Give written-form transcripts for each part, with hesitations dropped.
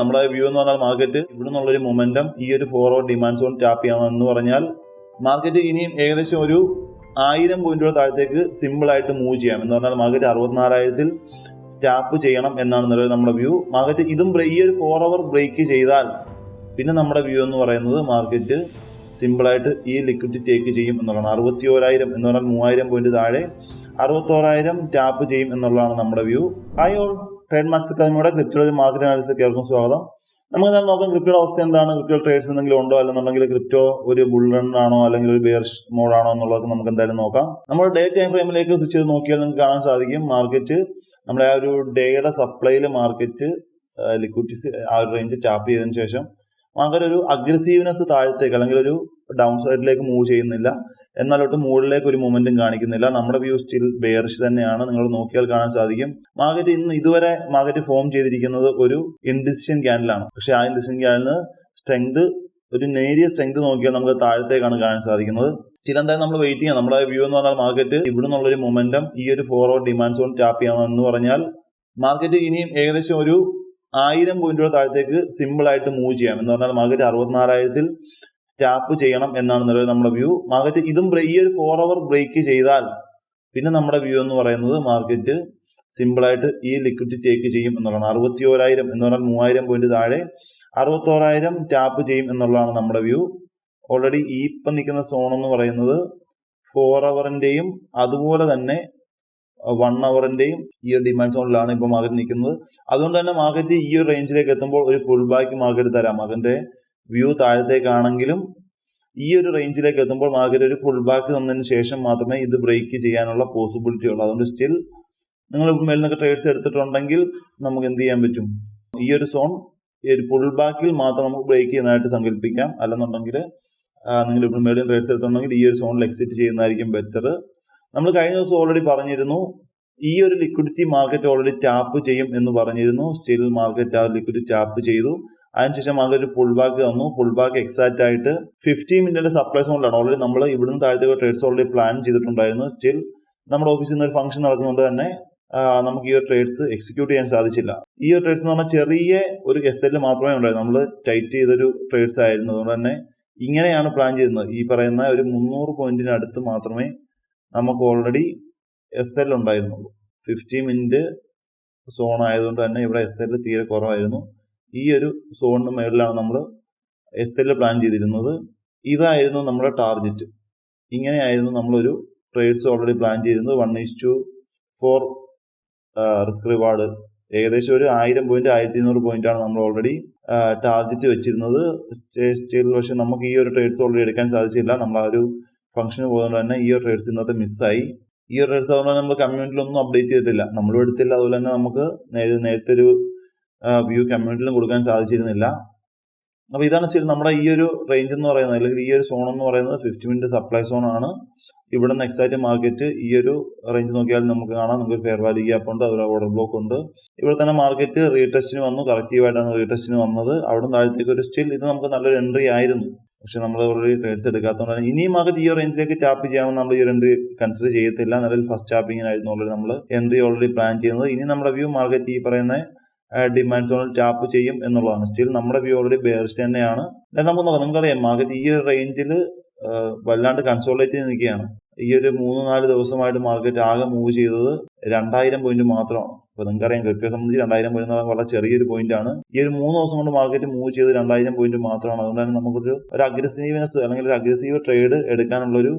നമ്മുടെ വ്യൂ എന്ന് പറഞ്ഞാൽ മാർക്കറ്റ് ഇവിടെ നിന്നുള്ളൊരു മൊമെന്റം ഈ ഒരു ഫോർവേഡ് ഡിമാൻഡ് സോൺ ടാപ്പ് ചെയ്യണം എന്ന് പറഞ്ഞാൽ മാർക്കറ്റ് ഇനിയും ഏകദേശം ഒരു 1000 പോയിന്റുകൾ താഴത്തേക്ക് സിമ്പിൾ ആയിട്ട് മൂവ് ചെയ്യാം എന്ന് പറഞ്ഞാൽ മാർക്കറ്റ് 64,000 ടാപ്പ് ചെയ്യണം എന്നാണ് നിലവിൽ നമ്മുടെ വ്യൂ. മാർക്കറ്റ് ഇതും ഈ ഒരു 4 അവർ ബ്രേക്ക് ചെയ്താൽ പിന്നെ നമ്മുടെ വ്യൂ എന്ന് പറയുന്നത് മാർക്കറ്റ് സിമ്പിളായിട്ട് ഈ ലിക്വിഡിറ്റി ടേക്ക് ചെയ്യും എന്നുള്ളതാണ്. 61,000 എന്ന് പറഞ്ഞാൽ 3000 പോയിന്റ് താഴെ 61,000 ടാപ്പ് ചെയ്യും എന്നുള്ളതാണ് നമ്മുടെ view. Hi all, Trade Max അക്കാദമിയുടെ ക്രിപ്റ്റോ മാർക്കറ്റ് അനാലിസിസ് ഏവർക്കും സ്വാഗതം. നമുക്ക് എന്താണ് നോക്കാം ക്രിപ്റ്റോയുടെ അവസ്ഥ എന്താണ്, ക്രിപ്റ്റോ ട്രേഡ്സ് എന്തെങ്കിലും ഉണ്ടോ, അല്ലെന്നുണ്ടെങ്കിൽ ക്രിപ്റ്റോ ഒരു ബുൾ റൺ ആണോ അല്ലെങ്കിൽ ഒരു ബെയർ മോഡാണോ എന്നുള്ളത് നമുക്ക് എന്തായാലും നോക്കാം. നമ്മൾ ഡേ ടൈം ഫ്രെയിമിലേക്ക് സ്വിച്ച് ചെയ്ത് നോക്കിയാൽ നിങ്ങൾക്ക് കാണാൻ സാധിക്കും മാർക്കറ്റ് നമ്മുടെ ആ ഒരു ഡേയുടെ സപ്ലൈയിൽ മാർക്കറ്റ് ലിക്വിഡിറ്റി ആ ഒരു റേഞ്ച് ടാപ്പ് ചെയ്തതിനു ശേഷം മാർക്കറ്റ് ഒരു അഗ്രസീവ്നെസ് താഴത്തേക്ക് അല്ലെങ്കിൽ ഒരു ഡൗൺ സൈഡിലേക്ക് മൂവ് ചെയ്യുന്നില്ല, എന്നാലോട്ട് മുകളിലേക്ക് ഒരു മൊമെന്റും കാണിക്കുന്നില്ല. നമ്മുടെ വ്യൂ സ്റ്റിൽ ബെയറിഷ് തന്നെയാണ്. നിങ്ങൾ നോക്കിയാൽ കാണാൻ സാധിക്കും മാർക്കറ്റ് ഇതുവരെ മാർക്കറ്റ് ഫോം ചെയ്തിരിക്കുന്നത് ഒരു ഇൻഡിസിഷൻ ക്യാൻഡിലാണ്. പക്ഷെ ആ ഇൻഡിസിഷൻ ക്യാൻഡിന് സ്ട്രെങ്ത് ഒരു നേരിയ സ്ട്രെങ്ത് നോക്കിയാൽ നമുക്ക് താഴത്തേക്കാണ് കാണാൻ സാധിക്കുന്നത്. സ്റ്റിൽ എന്തായാലും നമ്മൾ വെയിറ്റ് ചെയ്യാം. നമ്മുടെ വ്യൂ എന്ന് പറഞ്ഞാൽ മാർക്കറ്റ് ഇവിടെ നിന്നുള്ളൊരു മൊമെന്റം ഈ ഒരു ഫോർവേഡ് ഡിമാൻഡ് സോൺ ടാപ്പ് ചെയ്യണം എന്ന് പറഞ്ഞാൽ മാർക്കറ്റ് ഇനിയും ഏകദേശം ഒരു 1000 പോയിന്റുകൾ താഴത്തേക്ക് സിമ്പിൾ ആയിട്ട് മൂവ് ചെയ്യാം എന്ന് പറഞ്ഞാൽ മാർക്കറ്റ് 64,000 ടാപ്പ് ചെയ്യണം എന്നാണ് നിലവിൽ നമ്മുടെ വ്യൂ. മാർക്കറ്റ് ഇതും ഈ ഒരു 4 അവർ ബ്രേക്ക് ചെയ്താൽ പിന്നെ നമ്മുടെ വ്യൂ എന്ന് പറയുന്നത് മാർക്കറ്റ് സിമ്പിളായിട്ട് ഈ ലിക്വിഡിറ്റി ടേക്ക് ചെയ്യും എന്നുള്ളതാണ്. 61,000 എന്ന് പറഞ്ഞാൽ 3000 പോയിന്റ് താഴെ 61,000 ടാപ്പ് ചെയ്യും എന്നുള്ളതാണ് നമ്മുടെ വ്യൂ. ഓൾറെഡി ഈ ഇപ്പം നിൽക്കുന്ന സോൺ എന്ന് പറയുന്നത് 4 അവറിന്റെയും അതുപോലെ തന്നെ 1 അവറിന്റെയും ഈ ഒരു ഡിമാൻഡ് സോണിലാണ് ഇപ്പോൾ മാർക്കറ്റ് നിൽക്കുന്നത്. അതുകൊണ്ട് തന്നെ മാർക്കറ്റ് ഈ ഒരു റേഞ്ചിലേക്ക് എത്തുമ്പോൾ ഒരു പുൾ ബാക്ക് മാർക്കറ്റ് തരാം. അതിന്റെ വ്യൂ താഴത്തേക്കാണെങ്കിലും ഈ ഒരു റേഞ്ചിലേക്ക് എത്തുമ്പോൾ മാർക്കറ്റ് ഒരു പുൾ ബാക്ക് തന്നതിന് ശേഷം മാത്രമേ ഇത് ബ്രേക്ക് ചെയ്യാനുള്ള പോസിബിലിറ്റി ഉള്ളൂ. അതുകൊണ്ട് സ്റ്റിൽ നിങ്ങൾ മേലിൽ നിന്നൊക്കെ ട്രേഡ്സ് എടുത്തിട്ടുണ്ടെങ്കിൽ നമുക്ക് എന്ത് ചെയ്യാൻ പറ്റും, ഈ ഒരു സോൺ ഈ ഒരു പുൾ ബാക്കിൽ മാത്രം നമുക്ക് ബ്രേക്ക് ചെയ്യുന്നതായിട്ട് സങ്കല്പിക്കാം. അല്ലെന്നുണ്ടെങ്കിൽ നിങ്ങൾ ഇപ്പോൾ മേലിൽ ട്രേഡ്സ് എടുത്തിട്ടുണ്ടെങ്കിൽ ഈ ഒരു സോണിൽ എക്സിറ്റ് ചെയ്യുന്നതായിരിക്കും ബെറ്റർ. നമ്മൾ കഴിഞ്ഞ ദിവസം ഓൾറെഡി പറഞ്ഞിരുന്നു ഈ ഒരു ലിക്വിഡിറ്റി മാർക്കറ്റ് ഓൾറെഡി ടാപ്പ് ചെയ്യും എന്ന് പറഞ്ഞിരുന്നു. സ്റ്റിൽ മാർക്കറ്റ് ആ ലിക്വിഡിറ്റി ടാപ്പ് ചെയ്തു. അതിനുശേഷം മാർക്കറ്റ് പുൾ ബാക്ക് തന്നു. പുൾ ബാക്ക് എക്സാക്റ്റ് ആയിട്ട് 50 മിനിറ്റിന്റെ സപ്ലൈ സോണിലാണ്. ഓൾറെഡി നമ്മൾ ഇവിടുന്ന് താഴത്തേക്ക് ട്രേഡ്സ് ഓൾറെഡി പ്ലാൻ ചെയ്തിട്ടുണ്ടായിരുന്നു. സ്റ്റിൽ നമ്മുടെ ഓഫീസിൽ നിന്ന് ഒരു ഫംഗ്ഷൻ നടക്കുന്നതുകൊണ്ട് തന്നെ നമുക്ക് ഈ ഒരു ട്രേഡ്സ് എക്സിക്യൂട്ട് ചെയ്യാൻ സാധിച്ചില്ല. ഈ ഒരു ട്രേഡ്സ് എന്ന് പറഞ്ഞാൽ ചെറിയ ഒരു SL മാത്രമേ ഉണ്ടായിരുന്നു. നമ്മൾ ടൈറ്റ് ചെയ്തൊരു ട്രേഡ്സ് ആയിരുന്നു. അതുകൊണ്ട് തന്നെ ഇങ്ങനെയാണ് പ്ലാൻ ചെയ്യുന്നത്. ഈ പറയുന്ന ഒരു 300 പോയിന്റിന് അടുത്ത് മാത്രമേ നമുക്ക് ഓൾറെഡി SL ഉണ്ടായിരുന്നുള്ളൂ. 50 മിനിറ്റ് സോൺ ആയതുകൊണ്ട് തന്നെ ഇവിടെ SL തീരെ കുറവായിരുന്നു. ഈ ഒരു സോണിന് മേളിലാണ് നമ്മൾ SL പ്ലാൻ ചെയ്തിരുന്നത്. ഇതായിരുന്നു നമ്മുടെ ടാർഗറ്റ്. ഇങ്ങനെയായിരുന്നു നമ്മളൊരു ട്രേഡ്സ് ഓൾറെഡി പ്ലാൻ ചെയ്തിരുന്നത്. 1:4 റിസ്ക് റിവാർഡ് ഏകദേശം ഒരു 1000 പോയിന്റ് 1200 പോയിന്റ് ആണ് നമ്മൾ ഓൾറെഡി ടാർഗറ്റ് വെച്ചിരുന്നത്. സ്റ്റിൽ പക്ഷെ നമുക്ക് ഈ ഒരു ട്രേഡ്സ് ഓൾറെഡി എടുക്കാൻ സാധിച്ചില്ല. നമ്മൾ ആ ഒരു ഫംഗ്ഷന് പോകുന്നതുകൊണ്ട് തന്നെ ഈ ഒരു ട്രേഡ്സ് ഇന്നത്തെ മിസ്സായി. ഈ ഒരു ട്രേഡ്സ് അതുകൊണ്ട് നമ്മൾ കമ്മ്യൂണിറ്റിയിലൊന്നും അപ്ഡേറ്റ് ചെയ്തിട്ടില്ല, നമ്മളും എടുത്തില്ല. അതുപോലെ തന്നെ നമുക്ക് നേരത്തെ ഒരു വ്യൂ കമ്മ്യൂണിറ്റിയിലും കൊടുക്കാൻ സാധിച്ചിരുന്നില്ല. അപ്പോൾ ഇതാണ് ശരി നമ്മുടെ ഈ ഒരു റേഞ്ച് എന്ന് പറയുന്നത്, അല്ലെങ്കിൽ ഈ ഒരു സോൺ എന്ന് പറയുന്നത് 50 മിനിറ്റ് സപ്ലൈ സോൺ ആണ്. ഇവിടെ നിന്ന് എക്സാക്റ്റ് മാർക്കറ്റ് ഈ ഒരു റേഞ്ച് നോക്കിയാൽ നമുക്ക് കാണാം നമുക്ക് ഫെയർ വാല്യൂ ഗ്യാപ്പ് ഉണ്ട്, അതുപോലെ ഓർഡർ ബ്ലോക്ക് ഉണ്ട്. ഇവിടെ തന്നെ മാർക്കറ്റ് റീടെസ്റ്റിന് വന്നു, കറക്റ്റീവായിട്ടാണ് റീടെസ്റ്റിന് വന്നത്. അവിടെ താഴത്തേക്ക് ഒരു സ്റ്റിൽ ഇത് നമുക്ക് നല്ലൊരു എൻട്രി ആയിരുന്നു. പക്ഷെ നമ്മൾ ഓൾറെഡി ട്രേഡ്സ് എടുക്കാത്തതുകൊണ്ടാണ് ഇനിയും മാർക്കറ്റ് ഈ റേഞ്ചിലേക്ക് ടാപ്പ് ചെയ്യാമെന്ന് നമ്മൾ ഈ ഒരു എൻട്രി കൺസിഡർ ചെയ്യത്തില്ല. നിലവിൽ ഫസ്റ്റ് ടാപ്പിങ്ങിനായിരുന്നു ഓൾറെഡി നമ്മൾ എൻട്രി ഓൾറെഡി പ്ലാൻ ചെയ്യുന്നത്. ഇനി നമ്മുടെ വ്യൂ മാർക്കറ്റ് ഈ പറയുന്ന ഡിമാൻഡ് സോണിൽ ടാപ്പ് ചെയ്യും എന്നുള്ളതാണ്. സ്റ്റിൽ നമ്മുടെ വ്യൂ ഓൾറെഡി ബെയറിഷ് തന്നെയാണ്. നമുക്ക് നോക്കാം, നിങ്ങൾക്കറിയാം മാർക്കറ്റ് ഈ ഒരു റേഞ്ചിൽ വല്ലാണ്ട് കൺസോളിഡേറ്റ് ചെയ്ത് നിൽക്കുകയാണ്. ഈ ഒരു 3-4 ദിവസമായിട്ട് മാർക്കറ്റ് ആകെ മൂവ് ചെയ്തത് 2000 പോയിന്റ് മാത്രമാണ്. അപ്പൊ നിങ്ങൾക്കറിയാം ക്രിപ്റ്റോയെ സംബന്ധിച്ച് 2000 പോയിന്റ് എന്ന് പറഞ്ഞാൽ വളരെ ചെറിയൊരു പോയിന്റ് ആണ്. ഈ ഒരു 3 ദിവസം കൊണ്ട് മാർക്കറ്റ് മൂവ് ചെയ്ത് 2000 പോയിന്റ് മാത്രമാണ്. അതുകൊണ്ട് തന്നെ നമുക്കൊരു അഗ്രസീവ്നെസ് അല്ലെങ്കിൽ ഒരു അഗ്രസീവ് ട്രേഡ് എടുക്കാനുള്ളൊരു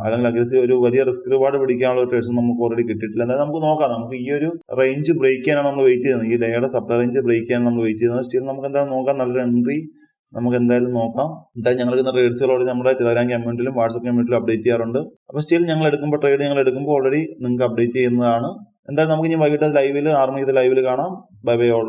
അല്ലെങ്കിൽ അഗ്രസീവ് ഒരു വലിയ റിസ്ക് റിവാർഡ് പിടിക്കാനുള്ള ട്രേഡ്സ് നമുക്ക് ഓൾറെഡി കിട്ടിയിട്ടില്ല. എന്തായാലും നമുക്ക് നോക്കാം. നമുക്ക് ഈ ഒരു റേഞ്ച് ബ്രേക്ക് ചെയ്യാനാണ് നമ്മൾ വെയിറ്റ് ചെയ്യുന്നത്. ഈ ഡേയുടെ സപ്ലൈ റേഞ്ച് ബ്രേക്ക് ചെയ്യാനാണ് നമ്മൾ വെയിറ്റ് ചെയ്യുന്നത്. സ്റ്റിൽ നമുക്ക് എന്തായാലും നോക്കാം, നല്ലൊരു എൻട്രി നമുക്ക് എന്തായാലും നോക്കാം. എന്തായാലും ഞങ്ങൾ ഇന്ന് ട്രേഡ്സുകളോട് നമ്മുടെ ടെലഗ്രാം കമ്മ്യൂണിറ്റിയിലും വാട്സ്ആപ്പ് കമ്മ്യൂണിറ്റിയിലും അപ്ഡേറ്റ് ചെയ്യാറുണ്ട്. അപ്പോൾ സ്റ്റിൽ ഞങ്ങൾ എടുക്കുമ്പോൾ ട്രേഡ് എടുക്കുമ്പോൾ ഓൾറെഡി നിങ്ങൾക്ക് അപ്ഡേറ്റ് ചെയ്യുന്നതാണ്. എന്തായാലും നമുക്ക് ഇനി വൈകിട്ട് ലൈവിൽ 6 മണിക്ക് ലൈവിൽ കാണാം. Bye bye all.